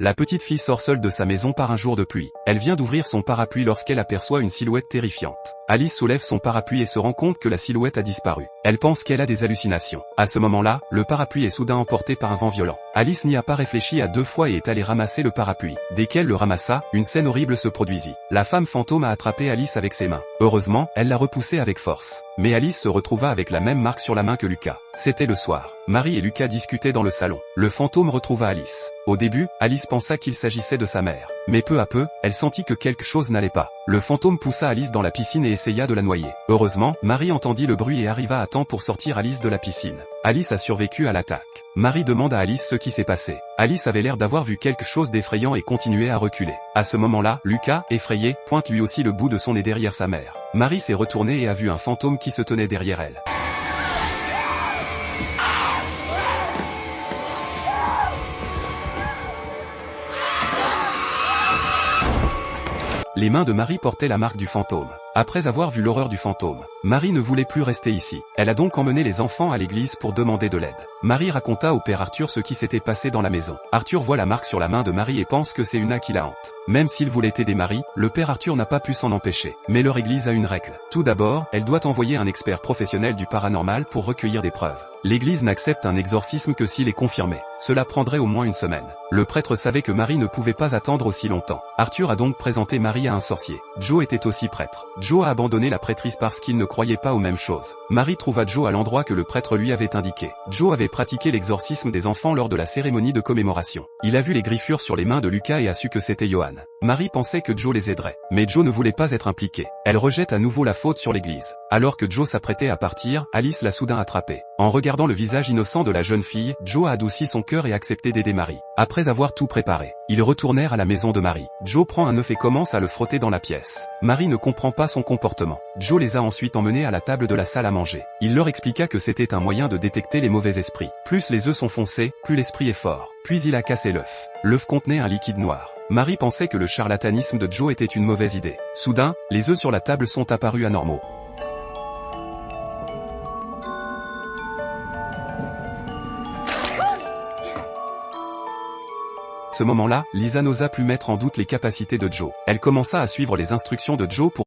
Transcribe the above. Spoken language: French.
La petite fille sort seule de sa maison par un jour de pluie. Elle vient d'ouvrir son parapluie lorsqu'elle aperçoit une silhouette terrifiante. Alice soulève son parapluie et se rend compte que la silhouette a disparu. Elle pense qu'elle a des hallucinations. À ce moment-là, le parapluie est soudain emporté par un vent violent. Alice n'y a pas réfléchi à deux fois et est allée ramasser le parapluie. Dès qu'elle le ramassa, une scène horrible se produisit. La femme fantôme a attrapé Alice avec ses mains. Heureusement, elle l'a repoussée avec force. Mais Alice se retrouva avec la même marque sur la main que Lucas. C'était le soir. Marie et Lucas discutaient dans le salon. Le fantôme retrouva Alice. Au début, Alice pensa qu'il s'agissait de sa mère. Mais peu à peu, elle sentit que quelque chose n'allait pas. Le fantôme poussa Alice dans la piscine et essaya de la noyer. Heureusement, Marie entendit le bruit et arriva à temps pour sortir Alice de la piscine. Alice a survécu à l'attaque. Marie demande à Alice ce qui s'est passé. Alice avait l'air d'avoir vu quelque chose d'effrayant et continuait à reculer. À ce moment-là, Lucas, effrayé, pointe lui aussi le bout de son nez derrière sa mère. Marie s'est retournée et a vu un fantôme qui se tenait derrière elle. Les mains de Marie portaient la marque du fantôme. Après avoir vu l'horreur du fantôme, Marie ne voulait plus rester ici. Elle a donc emmené les enfants à l'église pour demander de l'aide. Marie raconta au père Arthur ce qui s'était passé dans la maison. Arthur voit la marque sur la main de Marie et pense que c'est Una qui la hante. Même s'il voulait aider Marie, le père Arthur n'a pas pu s'en empêcher. Mais leur église a une règle. Tout d'abord, elle doit envoyer un expert professionnel du paranormal pour recueillir des preuves. L'église n'accepte un exorcisme que s'il est confirmé. Cela prendrait au moins une semaine. Le prêtre savait que Marie ne pouvait pas attendre aussi longtemps. Arthur a donc présenté Marie à un sorcier. Joe était aussi prêtre. Joe a abandonné la prêtrise parce qu'il ne croyait pas aux mêmes choses. Marie trouva Joe à l'endroit que le prêtre lui avait indiqué. Joe avait pratiqué l'exorcisme des enfants lors de la cérémonie de commémoration. Il a vu les griffures sur les mains de Lucas et a su que c'était Johan. Marie pensait que Joe les aiderait. Mais Joe ne voulait pas être impliqué. Elle rejette à nouveau la faute sur l'église. Alors que Joe s'apprêtait à partir, Alice l'a soudain attrapé. En regardant le visage innocent de la jeune fille, Joe a adouci son cœur et accepté d'aider Marie. Après avoir tout préparé, ils retournèrent à la maison de Marie. Joe prend un œuf et commence à le frotter dans la pièce. Marie ne comprend pas son comportement. Joe les a ensuite emmenés à la table de la salle à manger. Il leur expliqua que c'était un moyen de détecter les mauvais esprits. Plus les œufs sont foncés, plus l'esprit est fort. Puis il a cassé l'œuf. L'œuf contenait un liquide noir. Marie pensait que le charlatanisme de Joe était une mauvaise idée. Soudain, les œufs sur la table sont apparus anormaux. À ce moment-là, Lisa n'osa plus mettre en doute les capacités de Joe. Elle commença à suivre les instructions de Joe pour